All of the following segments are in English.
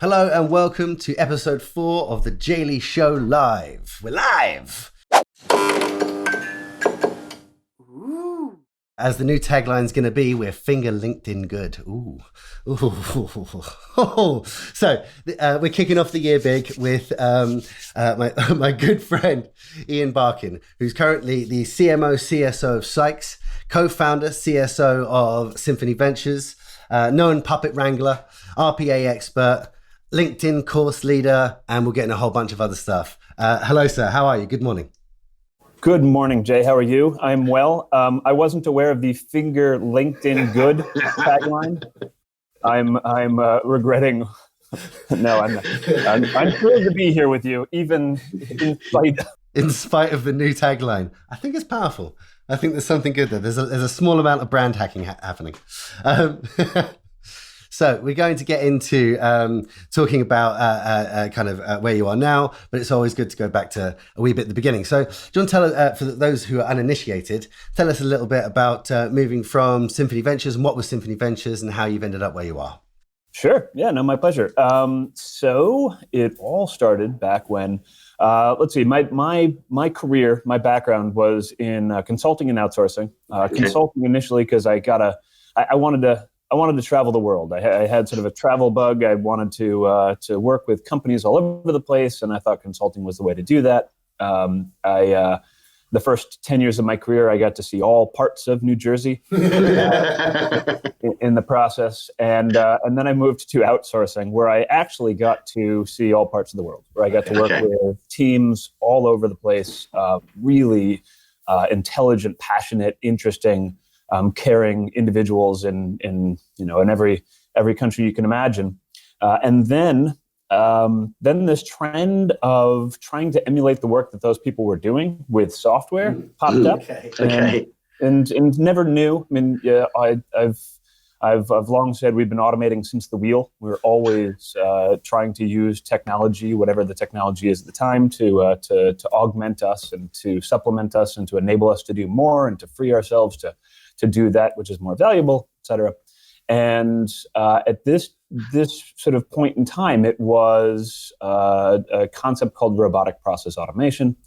Hello and welcome to episode 4 of the Jaylee Show Live. We're live! Ooh. As the new tagline's going to be, we're finger LinkedIn good. Ooh. Ooh. So we're kicking off the year big with my good friend Ian Barkin, who's currently the CMO CSO of Sykes, co-founder CSO of Symphony Ventures, known puppet wrangler, RPA expert, LinkedIn course leader, and we'll get in a whole bunch of other stuff. Hello, sir. How are you? Good morning. Good morning, Jay. How are you? I'm well. I wasn't aware of the finger LinkedIn good tagline. I'm regretting. No, I'm not. I'm thrilled to be here with you, even in spite of the new tagline. I think it's powerful. I think there's something good there. There's a small amount of brand hacking happening. So we're going to get into talking about where you are now, but it's always good to go back to a wee bit at the beginning. So do you want to tell us, for those who are uninitiated, tell us a little bit about moving from Symphony Ventures and what was Symphony Ventures and how you've ended up where you are? Sure. Yeah, no, my pleasure. So it all started back when, let's see, my career, my background was in consulting and outsourcing. Consulting initially because I wanted to travel the world. I had sort of a travel bug. I wanted to work with companies all over the place, and I thought consulting was the way to do that. The first 10 years of my career, I got to see all parts of New Jersey in the process, and then I moved to outsourcing, where I actually got to see all parts of the world, where I got to work with teams all over the place, really intelligent, passionate, interesting, caring individuals in every country you can imagine, and then this trend of trying to emulate the work that those people were doing with software popped up, and never knew. I mean, yeah, I've long said we've been automating since the wheel. We're always trying to use technology, whatever the technology is at the time, to augment us and to supplement us and to enable us to do more and to free ourselves to do that which is more valuable, et cetera. And at this sort of point in time, it was a concept called robotic process automation,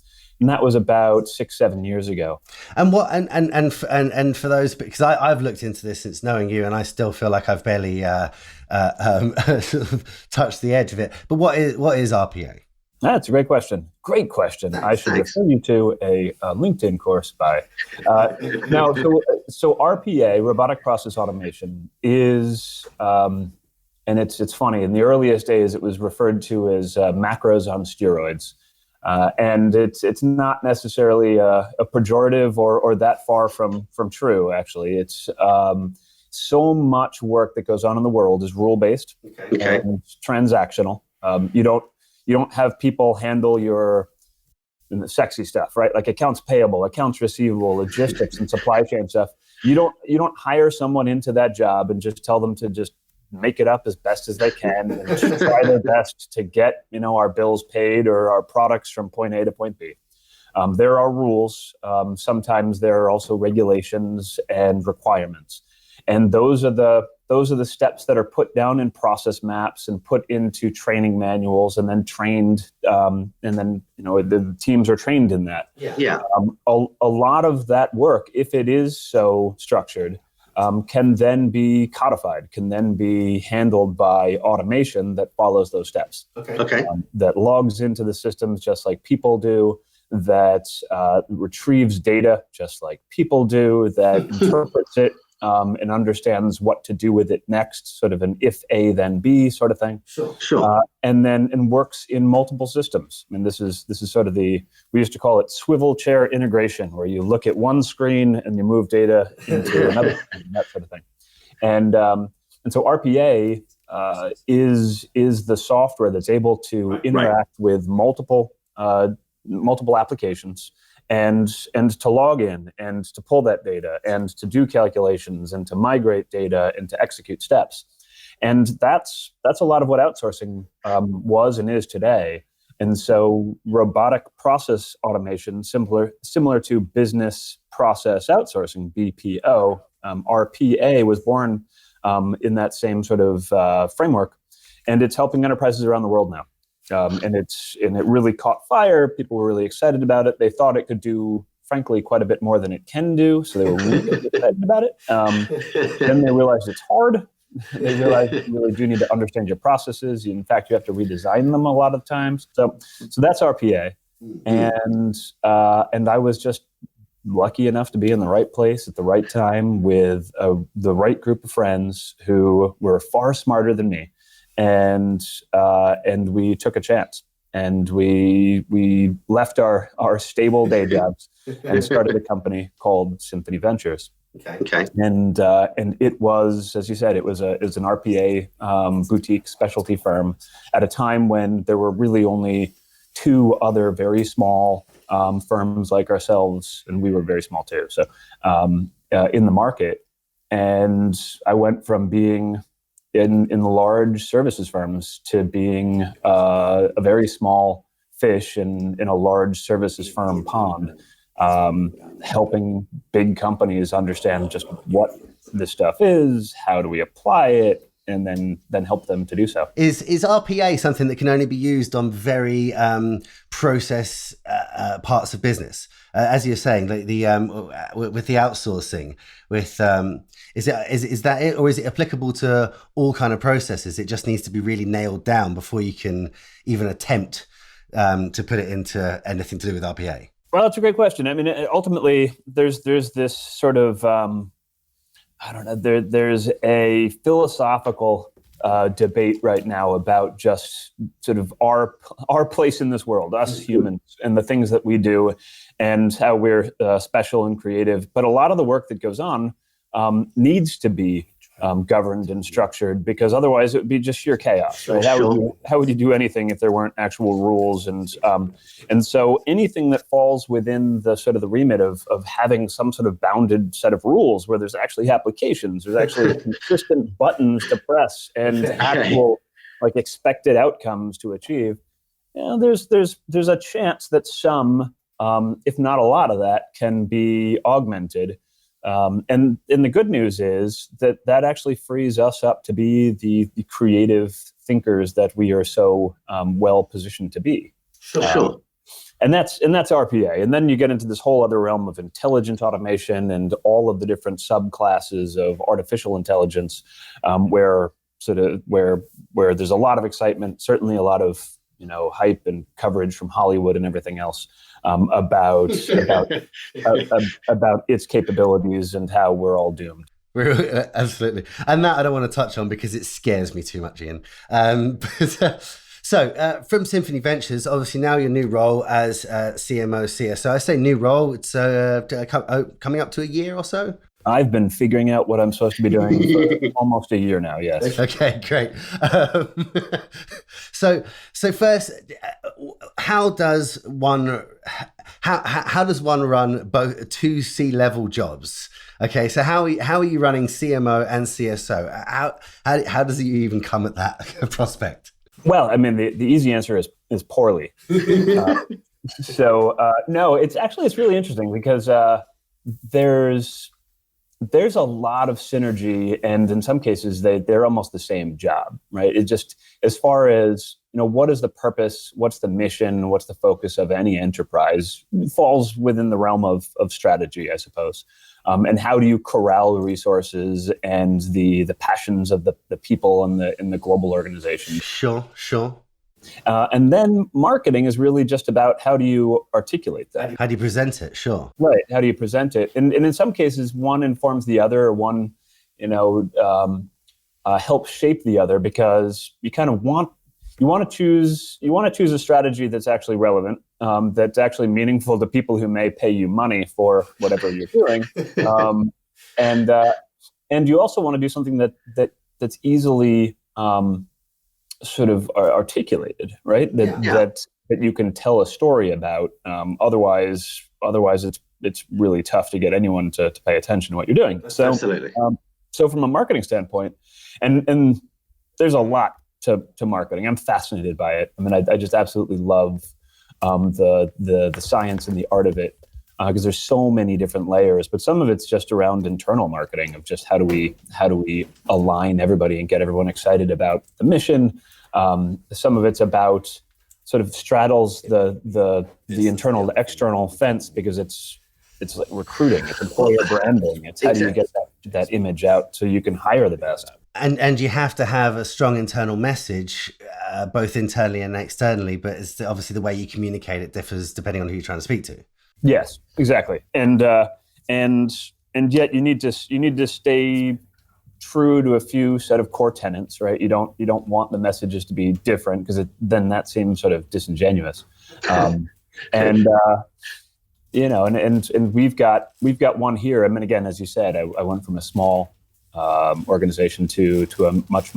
and that was about 6-7 years ago. And what and for those, because I've looked into this since knowing you, and I still feel like I've barely sort of touched the edge of it. But what is RPA? That's a great question. Great question. I should refer you to a LinkedIn course by now. So RPA, robotic process automation, is, and it's funny. In the earliest days, it was referred to as macros on steroids, and it's not necessarily a pejorative or that far from true. Actually, it's so much work that goes on in the world is rule based and transactional. You don't have people handle your sexy stuff, right? Like accounts payable, accounts receivable, logistics, and supply chain stuff. You don't hire someone into that job and just tell them to just make it up as best as they can and just try their best to get our bills paid or our products from point A to point B. There are rules. Sometimes there are also regulations and requirements, and those are the steps that are put down in process maps and put into training manuals and then trained, and then the teams are trained in that. A lot of that work, if it is so structured, can then be codified, can then be handled by automation that follows those steps. That logs into the systems just like people do, that retrieves data just like people do, that interprets it and understands what to do with it next, sort of an if A then B sort of thing. Sure. And works in multiple systems. I mean, this is sort of we used to call it swivel chair integration, where you look at one screen and you move data into another screen, that sort of thing. And so RPA is the software that's able to interact with multiple applications, and to log in and to pull that data and to do calculations and to migrate data and to execute steps. And that's a lot of what outsourcing was and is today. And so robotic process automation, similar to business process outsourcing, BPO, RPA was born in that same sort of framework. and it's helping enterprises around the world now. And it really caught fire. People were really excited about it. They thought it could do, frankly, quite a bit more than it can do. So they were really excited about it. Then they realized it's hard. They realized you really do need to understand your processes. In fact, you have to redesign them a lot of times. So that's RPA. And I was just lucky enough to be in the right place at the right time with the right group of friends who were far smarter than me. And we took a chance, and we left our stable day jobs and started a company called Symphony Ventures. Okay. And it was, as you said, it was an RPA boutique specialty firm at a time when there were really only two other very small firms like ourselves, and we were very small too. So in the market, and I went from being in the large services firms to being a very small fish in a large services firm pond, helping big companies understand just what this stuff is, how do we apply it, and then help them to do so. Is RPA something that can only be used on very process parts of business? As you're saying, like with the outsourcing, is that it, or is it applicable to all kind of processes? It just needs to be really nailed down before you can even attempt to put it into anything to do with RPA. Well, that's a great question. I mean, ultimately, there's this sort of I don't know. There's a philosophical debate right now about just sort of our place in this world, us humans, and the things that we do, and how we're special and creative. But a lot of the work that goes on needs to be governed and structured, because otherwise it would be just sheer chaos. Right? How would you do anything if there weren't actual rules? And so anything that falls within the sort of the remit of having some sort of bounded set of rules where there's actually applications, there's actually consistent buttons to press and actual like expected outcomes to achieve. There's a chance that some, if not a lot of that, can be augmented. And the good news is that actually frees us up to be the creative thinkers that we are so well positioned to be. Sure. And that's RPA. And then you get into this whole other realm of intelligent automation and all of the different subclasses of artificial intelligence, where there's a lot of excitement, certainly a lot of hype and coverage from Hollywood and everything else about its capabilities and how we're all doomed. Absolutely. And that I don't want to touch on because it scares me too much, Ian. So from Symphony Ventures, obviously now your new role as CMO, CSO. I say new role, it's coming up to a year or so? I've been figuring out what I'm supposed to be doing for almost a year now, yes. Okay, great. So first, how does one run both two C-level jobs? Okay, so how are you running CMO and CSO? How does you even come at that prospect? Well, I mean, the easy answer is poorly. No, it's really interesting because there's a lot of synergy, and in some cases they're almost the same job, right? It just, as far as what is the purpose, what's the mission, what's the focus of any enterprise, falls within the realm of strategy, I suppose. And how do you corral resources and the passions of the people in the global organization? Sure. And then marketing is really just about how do you articulate that? How do you present it? Sure. Right. How do you present it? And in some cases, one informs the other, or one, helps shape the other, because you kind of want to choose a strategy that's actually relevant, that's actually meaningful to people who may pay you money for whatever you're doing, and you also want to do something that's easily sort of articulated, right? That you can tell a story about. Otherwise, it's really tough to get anyone to pay attention to what you're doing. So, absolutely. So from a marketing standpoint, and there's a lot to marketing. I'm fascinated by it. I mean, I just absolutely love the science and the art of it. because there's so many different layers. But some of it's just around internal marketing of just how do we align everybody and get everyone excited about the mission. Some of it's about sort of straddles the internal to external fence, because it's like recruiting, it's employer branding, it's how do you get that image out so you can hire the best. And you have to have a strong internal message, both internally and externally. But it's obviously the way you communicate it differs depending on who you're trying to speak to. Yes, exactly. And yet you need to stay true to a few set of core tenets, right? You don't want the messages to be different, because then that seems sort of disingenuous. And we've got one here. I mean, again, as you said, I went from a small organization to a much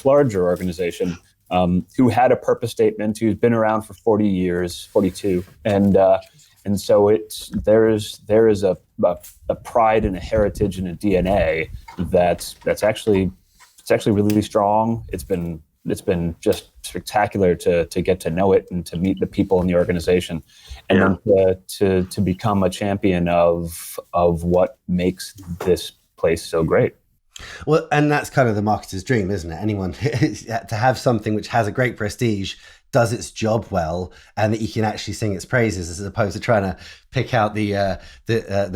larger organization, who had a purpose statement, who's been around for 40 years, 42, and so there is a pride and a heritage and a DNA that's actually really strong. It's been just spectacular to get to know it and to meet the people in the organization, and then to become a champion of what makes this place so great. Well, and that's kind of the marketer's dream, isn't it? Anyone to have something which has a great prestige, does its job well, and that you can actually sing its praises, as opposed to trying to pick out the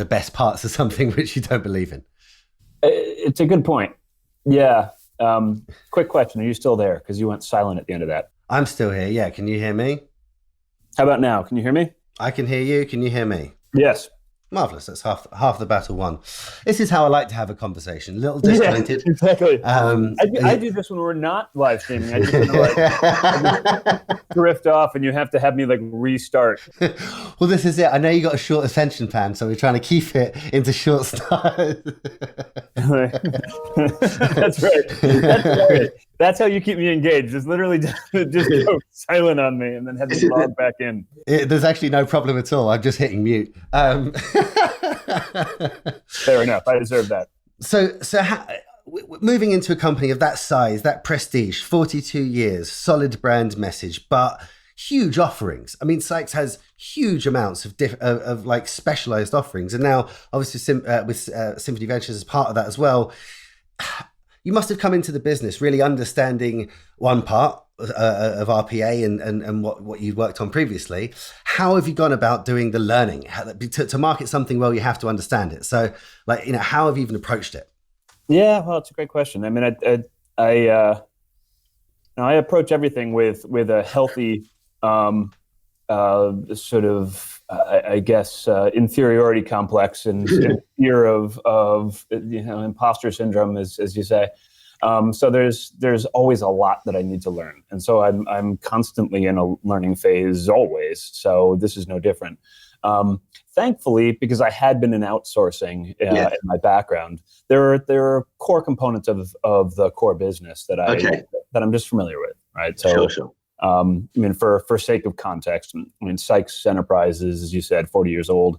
best parts of something which you don't believe in. It's a good point. Yeah. Quick question: are you still there? Because you went silent at the end of that. I'm still here. Yeah. Can you hear me? How about now? Can you hear me? I can hear you. Can you hear me? Yes. Marvelous. That's half the battle won. This is how I like to have a conversation. A little disjointed. Yeah, exactly. I do this when we're not live streaming. I just drift off, and you have to have me like restart. Well, this is it. I know you got a short attention span, so we're trying to keep it into short stars. That's right. That's how you keep me engaged. Just literally just go silent on me and then have me log back in. There's actually no problem at all. I'm just hitting mute. Fair enough. I deserve that. So moving into a company of that size, that prestige, 42 years, solid brand message, but huge offerings. I mean, Sykes has huge amounts of like specialized offerings, and now obviously with Symphony Ventures as part of that as well. You must have come into the business really understanding one part of RPA and what you'd worked on previously. How have you gone about doing the learning? To market something well, you have to understand it. So, how have you even approached it? Yeah, well, it's a great question. I mean, I approach everything with a healthy sort of, I guess, inferiority complex and fear of imposter syndrome, as you say. So there's always a lot that I need to learn, and so I'm constantly in a learning phase always. So this is no different. Thankfully, because I had been in outsourcing in my background, there are core components of the core business that I'm just familiar with, right? So. Sure. I mean, for sake of context, I mean, Sykes Enterprises, as you said, 40 years old,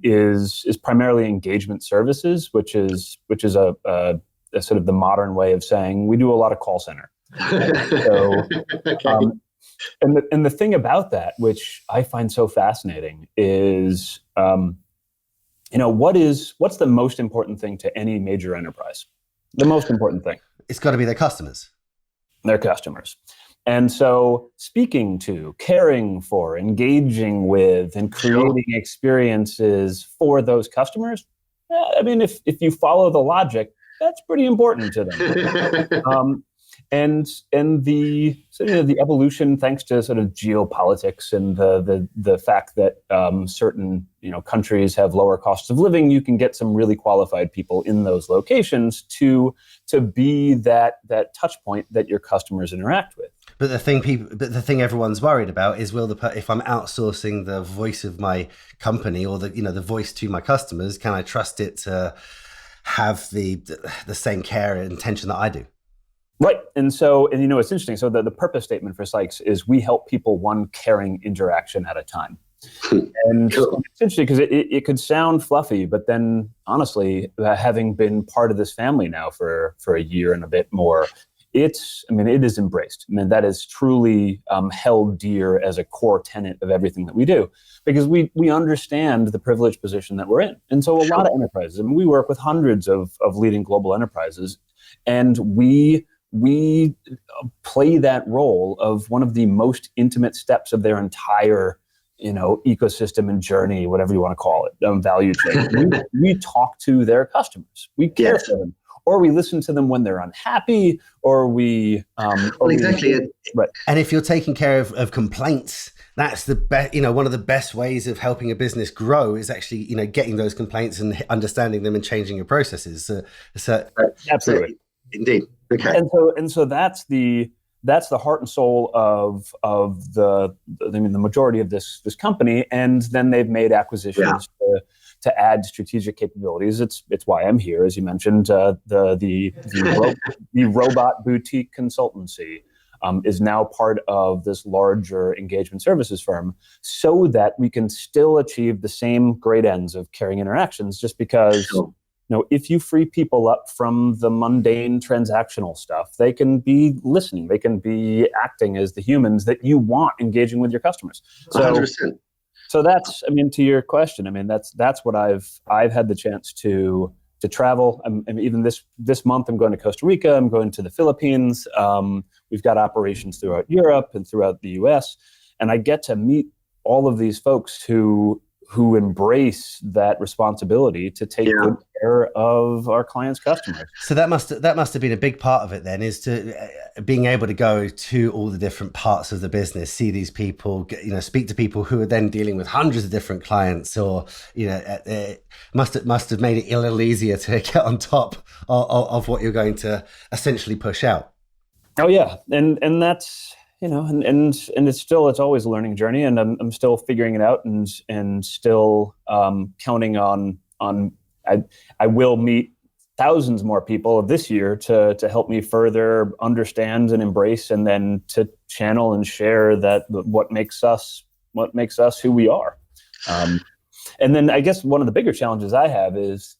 is primarily engagement services, which is a sort of the modern way of saying we do a lot of call center. So, and the thing about that, which I find so fascinating, is what's the most important thing to any major enterprise? The most important thing. It's got to be their customers. Their customers. And so speaking to, caring for, engaging with, and creating experiences for those customers, I mean, if you follow the logic, that's pretty important to them. And the evolution, thanks to sort of geopolitics and the fact that certain countries have lower costs of living, you can get some really qualified people in those locations to be that touch point that your customers interact with. But the thing everyone's worried about is, if I'm outsourcing the voice of my company or the voice to my customers, can I trust it to have the same care and attention that I do? Right. And so, it's interesting. So the purpose statement for Sykes is we help people one caring interaction at a time. And it's interesting because it could sound fluffy, but then honestly, having been part of this family now for a year and a bit more, it is embraced. I mean, that is truly held dear as a core tenet of everything that we do, because we understand the privileged position that we're in. And so a lot of enterprises, I mean, we work with hundreds of leading global enterprises, and we play that role of one of the most intimate steps of their entire ecosystem and journey, whatever you want to call it, value chain. We talk to their customers. We care for them, or we listen to them when they're unhappy, or we. Exactly. Right. And if you're taking care of complaints, that's the best. One of the best ways of helping a business grow is actually getting those complaints and understanding them and changing your processes. So absolutely, indeed. Okay. And so that's the heart and soul of the majority of this company. And then they've made acquisitions to add strategic capabilities. It's why I'm here, as you mentioned. The robot boutique consultancy is now part of this larger engagement services firm, so that we can still achieve the same great ends of caring interactions. Just because. Sure. If you free people up from the mundane transactional stuff, they can be listening, they can be acting as the humans that you want engaging with your customers. So, 100%. So that's, to your question, that's what I've had the chance to travel. Even this month, I'm going to Costa Rica, I'm going to the Philippines. We've got operations throughout Europe and throughout the US, and I get to meet all of these folks who embrace that responsibility to take good care of our clients' customers. So that must have been a big part of it then, is to being able to go to all the different parts of the business, see these people, speak to people who are then dealing with hundreds of different clients, or it must have made it a little easier to get on top of what you're going to essentially push out. Oh yeah, and that's. And it's always a learning journey, and I'm still figuring it out, and still counting on I will meet thousands more people this year to help me further understand and embrace, and then to channel and share that what makes us who we are. And then I guess one of the bigger challenges I have is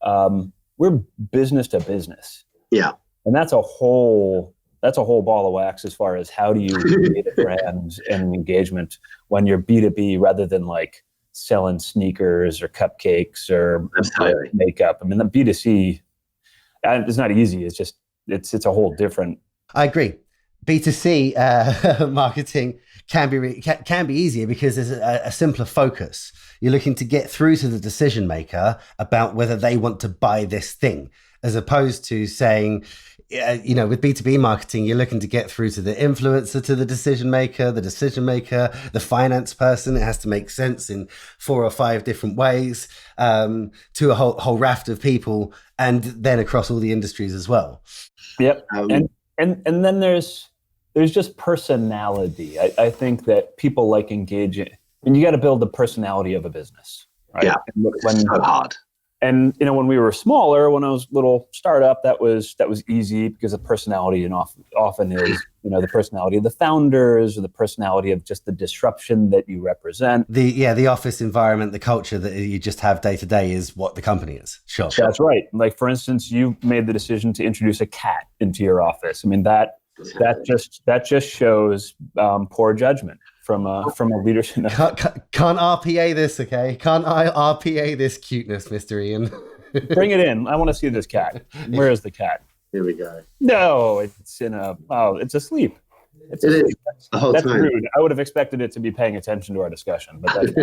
we're business to business. Yeah, and that's a whole ball of wax as far as how do you create a brand and engagement when you're B2B rather than like selling sneakers or cupcakes or makeup. The B2C, it's not easy. It's just, it's a whole different. I agree. B2C marketing can be easier because there's a simpler focus. You're looking to get through to the decision maker about whether they want to buy this thing, as opposed to saying, with B2B marketing, you're looking to get through to the influencer, to the decision maker, the finance person. It has to make sense in 4 or 5 different ways, to a whole raft of people, and then across all the industries as well. Yep. And then there's just personality. I think that people like engaging, and you got to build the personality of a business, right? Yeah, it's so hard. And when we were smaller, when I was a little startup, that was easy because the personality and often is the personality of the founders, or the personality of just the disruption that you represent. The office environment, the culture that you just have day to day is what the company is. Sure, that's right. Like, for instance, you made the decision to introduce a cat into your office. That just shows poor judgment from a leadership. Can't RPA this, okay? Can't I RPA this cuteness, Mr. Ian? Bring it in. I want to see this cat. Where is the cat? Here we go. No, it's it's asleep. It's asleep. The whole that's time. Rude. I would have expected it to be paying attention to our discussion, but that's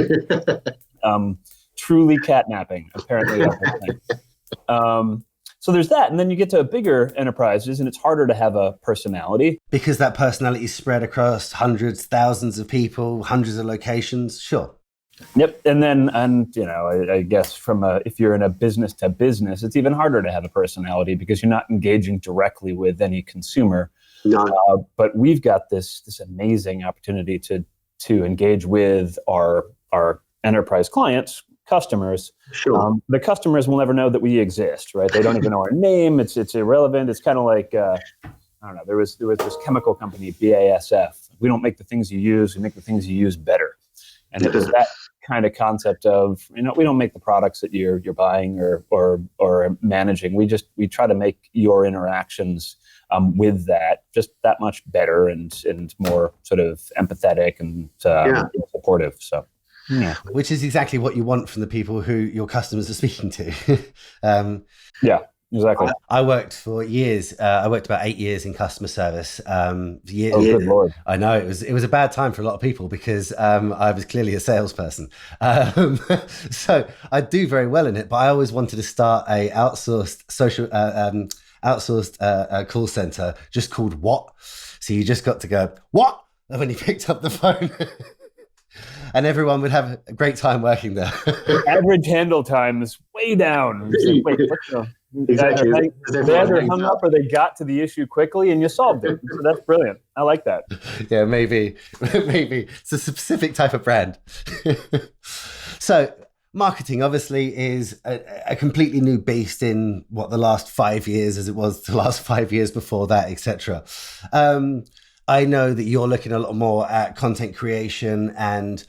truly catnapping. Apparently, that's the thing. So there's that. And then you get to bigger enterprises and it's harder to have a personality. Because that personality is spread across hundreds, thousands of people, hundreds of locations. Sure. Yep. And I guess if you're in a business to business, it's even harder to have a personality because you're not engaging directly with any consumer. No. But we've got this amazing opportunity to engage with our enterprise clients, customers. Sure. The customers will never know that we exist, right? They don't even know our name. It's irrelevant. It's kind of like, I don't know, there was this chemical company, BASF. We don't make the things you use, we make the things you use better. And it was that kind of concept of, we don't make the products that you're buying or managing. We try to make your interactions with that, just that much better and more sort of empathetic and supportive. So, yeah. Which is exactly what you want from the people who your customers are speaking to. Yeah. Exactly. I worked for years. I worked about 8 years in customer service. Good Lord. I know it was a bad time for a lot of people because I was clearly a salesperson. So I do very well in it, but I always wanted to start a outsourced call center just called What. So you just got to go what when you picked up the phone. And everyone would have a great time working there. Average handle time is way down. Like, wait, what's the... Exactly. They either hung up or they got to the issue quickly and you solved it. So that's brilliant. I like that. Yeah, maybe it's a specific type of brand. So marketing obviously is a completely new beast in the last 5 years as it was the last 5 years before that, etc. I know that you're looking a lot more at content creation and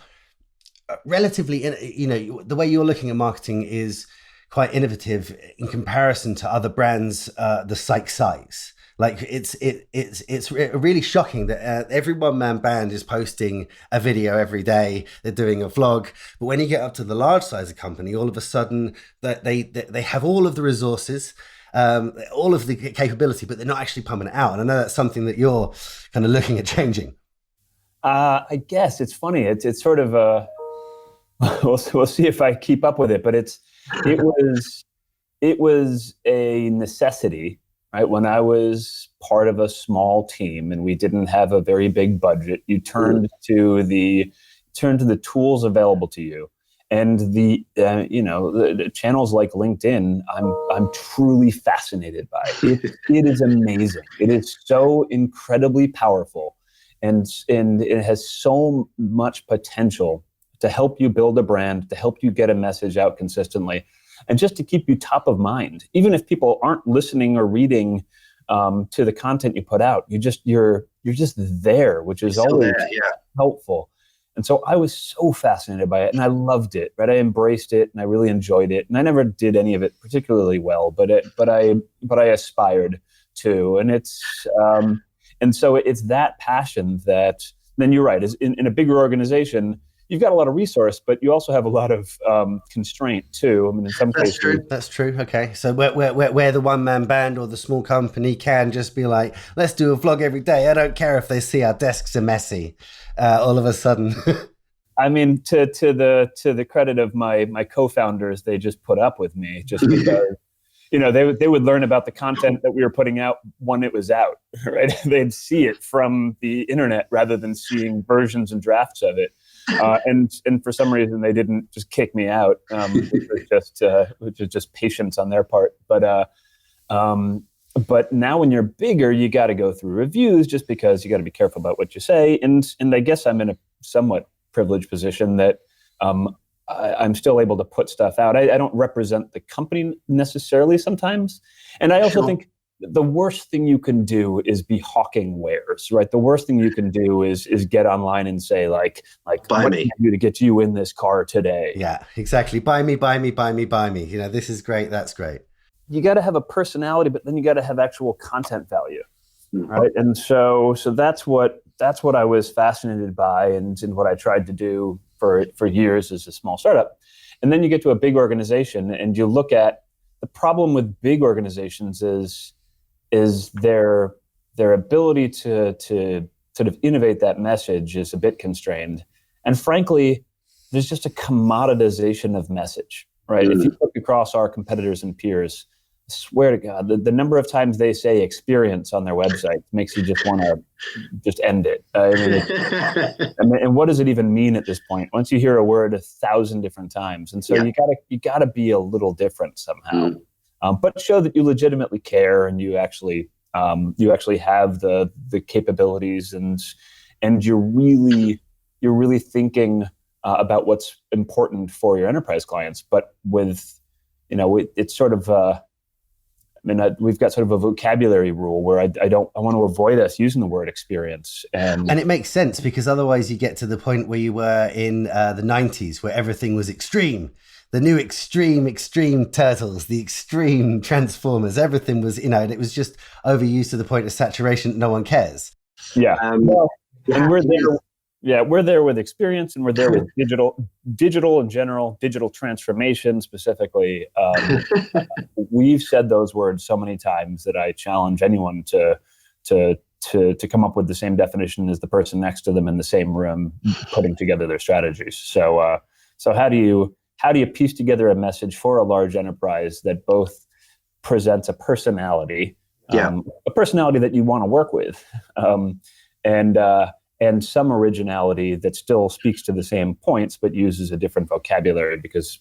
relatively, the way you're looking at marketing is quite innovative in comparison to other brands, the Sykes size. Like it's really shocking that every one-man band is posting a video every day. They're doing a vlog, but when you get up to the large size of company, all of a sudden that they have all of the resources, all of the capability, but they're not actually pumping it out. And I know that's something that you're kind of looking at changing. I guess it's funny. It's sort of we'll see if I keep up with it, but it was a necessity, right? When I was part of a small team and we didn't have a very big budget, you turned to the tools available to you, and the channels like LinkedIn. I'm truly fascinated by it. It is amazing. It is so incredibly powerful, and it has so much potential to help you build a brand, to help you get a message out consistently, and just to keep you top of mind. Even if people aren't listening or reading to the content you put out, you're just there, which is always helpful. And so I was so fascinated by it, and I loved it. Right, I embraced it, and I really enjoyed it. And I never did any of it particularly well, but I aspired to. And so it's that passion that. Then you're right. Is in a bigger organization, you've got a lot of resource, but you also have a lot of constraint too. I mean, in some cases. That's true. Okay. So where the one-man band or the small company can just be like, let's do a vlog every day. I don't care if they see our desks are messy. All of a sudden. I mean, to the credit of my co-founders, they just put up with me just because, they would learn about the content that we were putting out when it was out, right? They'd see it from the internet rather than seeing versions and drafts of it. And for some reason they didn't just kick me out, which is just patience on their part. But now when you're bigger, you got to go through reviews just because you got to be careful about what you say. And I guess I'm in a somewhat privileged position that I'm still able to put stuff out. I don't represent the company necessarily sometimes, and I also think the worst thing you can do is be hawking wares, right? The worst thing you can do is get online and say like buy what me. can I do to get you in this car today? Yeah, exactly. Buy me. This is great. That's great. You got to have a personality, but then you got to have actual content value, right? And so that's what I was fascinated by, and what I tried to do for years as a small startup. And then you get to a big organization, and you look at the problem with big organizations is their ability to sort of innovate that message is a bit constrained. And frankly, there's just a commoditization of message, right? If you look across our competitors and peers, I swear to God, the number of times they say experience on their website makes you just want to just end it. And what does it even mean at this point? Once you hear a word 1,000 different times. And so you gotta be a little different somehow. But show that you legitimately care, and you actually have the capabilities, and you're really thinking about what's important for your enterprise clients. But with it's sort of we've got sort of a vocabulary rule where I want to avoid us using the word experience, and it makes sense because otherwise you get to the point where you were in the 90s where everything was extreme. the new extreme turtles, the extreme transformers, everything was, and it was just overused to the point of saturation. No one cares. Yeah. Well, and we're there. Yeah, we're there with experience, and we're there with digital in general, digital transformation specifically. We've said those words so many times that I challenge anyone to come up with the same definition as the person next to them in the same room, putting together their strategies. So how do you piece together a message for a large enterprise that both presents a personality, a personality that you want to work with, and some originality that still speaks to the same points but uses a different vocabulary because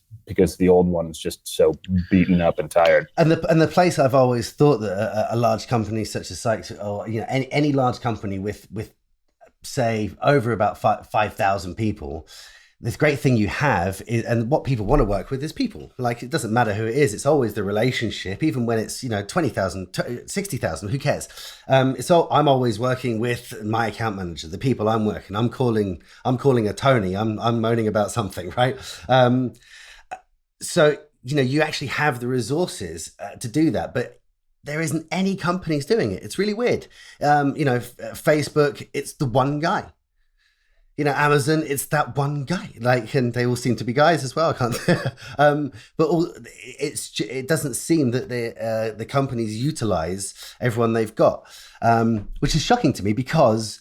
the old one's just so beaten up and tired. And the place I've always thought that a large company such as Sykes, or any large company with say over about 5,000 people, this great thing you have is, and what people want to work with is people. Like, it doesn't matter who it is. It's always the relationship, even when it's, 20,000, 60,000, who cares? I'm always working with my account manager, the people I'm working. I'm calling a Tony. I'm moaning about something, right? So, you actually have the resources to do that, but there isn't any companies doing it. It's really weird. Facebook, it's the one guy. Amazon, it's that one guy. And they all seem to be guys as well. I can't. It doesn't seem that the companies utilize everyone they've got, which is shocking to me because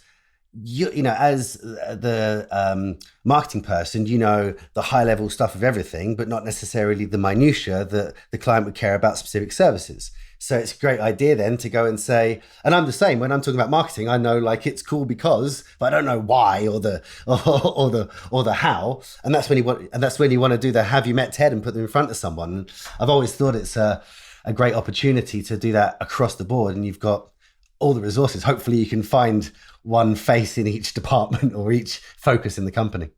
as the marketing person, the high level stuff of everything, but not necessarily the minutia that the client would care about specific services. So it's a great idea then to go and say, and I'm the same when I'm talking about marketing. I know it's cool because, but I don't know why or the how. And that's when you want to do the have you met Ted and put them in front of someone. And I've always thought it's a great opportunity to do that across the board. And you've got all the resources. Hopefully you can find one face in each department or each focus in the company.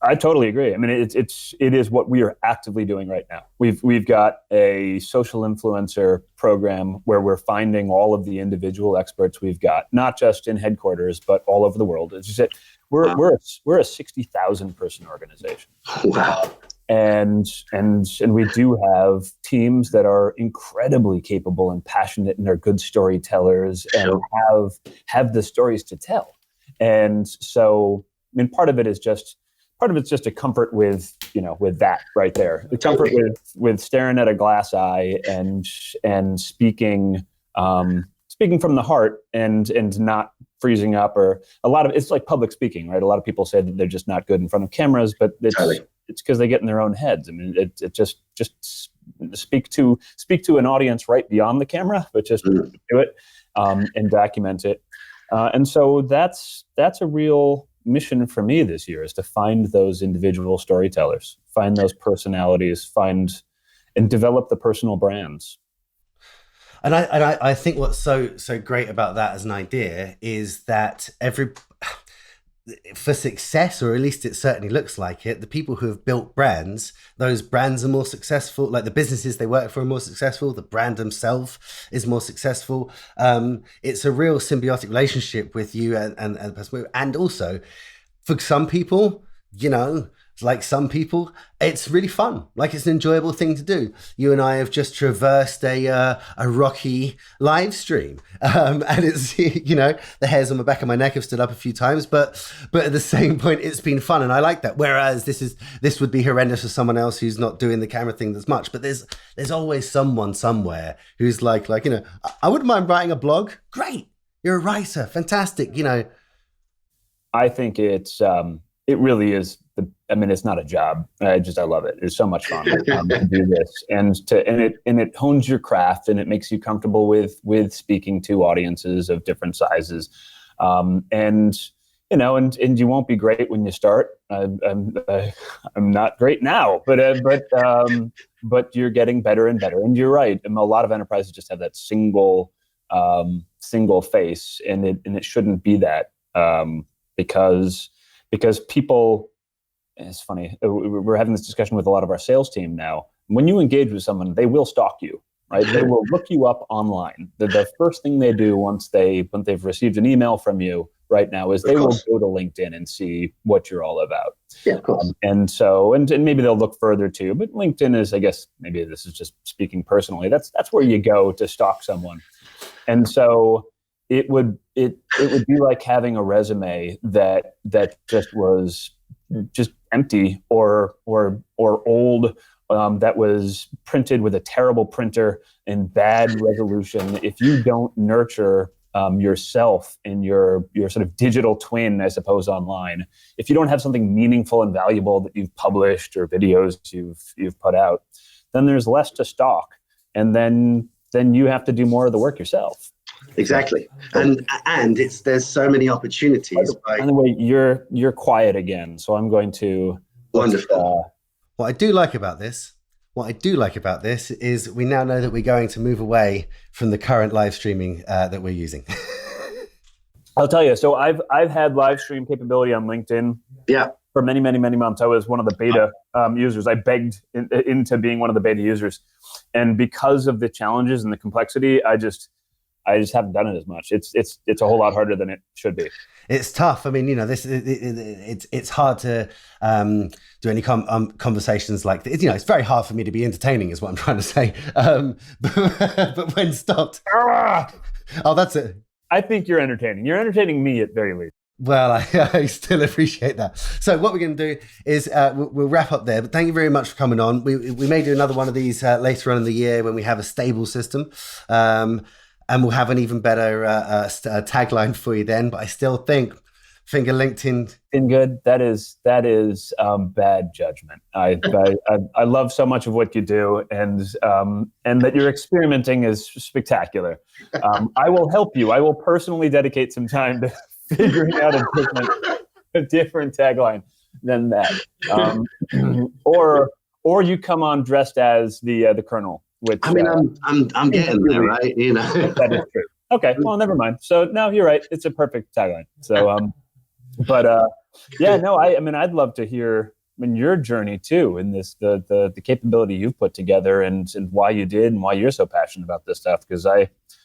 I totally agree. I mean, it is what we are actively doing right now. We've got a social influencer program where we're finding all of the individual experts we've got, not just in headquarters, but all over the world. As you said, we're a 60,000 person organization. Wow. And we do have teams that are incredibly capable and passionate and are good storytellers and have the stories to tell. And so, part of it's just a comfort with that right there. The comfort with staring at a glass eye and speaking from the heart and not freezing up, or it's like public speaking, right? A lot of people say that they're just not good in front of cameras, but it's because they get in their own heads. I mean, it just speak to an audience right beyond the camera, but just do it and document it. And so that's a real mission for me this year, is to find those individual storytellers, find those personalities, find and develop the personal brands. And I think what's so great about that as an idea is that for success, or at least it certainly looks like it, the people who have built brands, those brands are more successful. Like, the businesses they work for are more successful. The brand themselves is more successful. It's a real symbiotic relationship with you and the person. And also, for some people, some people, it's really fun. It's an enjoyable thing to do. You and I have just traversed a rocky live stream. And it's, the hairs on the back of my neck have stood up a few times, but at the same point, it's been fun. And I like that. Whereas this would be horrendous for someone else who's not doing the camera thing as much. But there's always someone somewhere who's like, I wouldn't mind writing a blog. Great. You're a writer. Fantastic. I think it really is. It's not a job. I love it. It's so much fun to do this, and it hones your craft, and it makes you comfortable with speaking to audiences of different sizes, and you won't be great when you start. I'm not great now, but you're getting better and better. And you're right. And a lot of enterprises just have that single face, and it shouldn't be that, because people. It's funny. We're having this discussion with a lot of our sales team now. When you engage with someone, they will stalk you, right? They will look you up online. The first thing they do once they've received an email from you, right now is they will go to LinkedIn and see what you're all about. Yeah, of course. And maybe they'll look further too, but LinkedIn is, I guess, maybe this is just speaking personally, that's where you go to stalk someone. And so it would be like having a resume that just was just empty or old, that was printed with a terrible printer and bad resolution. If you don't nurture yourself in your sort of digital twin, I suppose, online, if you don't have something meaningful and valuable that you've published or videos you've put out, then there's less to stalk, and then you have to do more of the work yourself. Exactly, and there's so many opportunities. By the way, you're quiet again, so I'm going to. Wonderful. What I do like about this is we now know that we're going to move away from the current live streaming that we're using. I'll tell you. So I've had live stream capability on LinkedIn. Yeah. For many, many, many months. I was one of the beta users. I begged into being one of the beta users, and because of the challenges and the complexity, I just haven't done it as much. It's a whole lot harder than it should be. It's tough. I mean, it's hard to do any conversations like this. It's very hard for me to be entertaining, is what I'm trying to say. But when stopped, that's it. I think you're entertaining. You're entertaining me at very least. Well, I still appreciate that. So what we're going to do is we'll wrap up there. But thank you very much for coming on. We may do another one of these later on in the year when we have a stable system. And we'll have an even better tagline for you then. But I still think finger LinkedIn. Been good. That is bad judgment. I love so much of what you do, and that you're experimenting is spectacular. I will help you. I will personally dedicate some time to figuring out a different tagline than that. Or you come on dressed as the Colonel. Which, I mean, I'm getting there, right? That is true. Okay, well, never mind. So no, you're right. It's a perfect tagline. So, I'd love to hear your journey too, in this the capability you've put together, and why you did, and why you're so passionate about this stuff. Because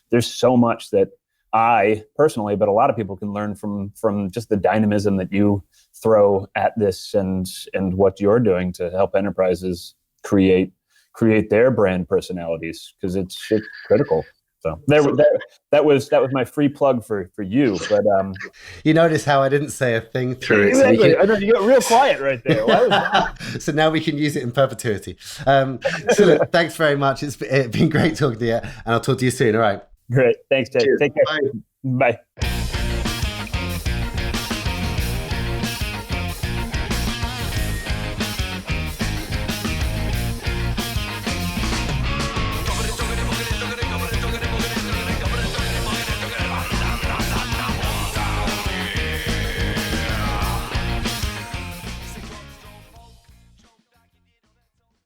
there's so much that I personally, but a lot of people can learn from just the dynamism that you throw at this, and what you're doing to help enterprises create their brand personalities, because it's critical. So that was my free plug for you. But you notice how I didn't say a thing through it. Exactly. I know you got real quiet right there. So now we can use it in perpetuity. So look, thanks very much. It's been great talking to you, and I'll talk to you soon. All right. Great. Thanks, Jay. Cheers. Take care. Bye. Bye.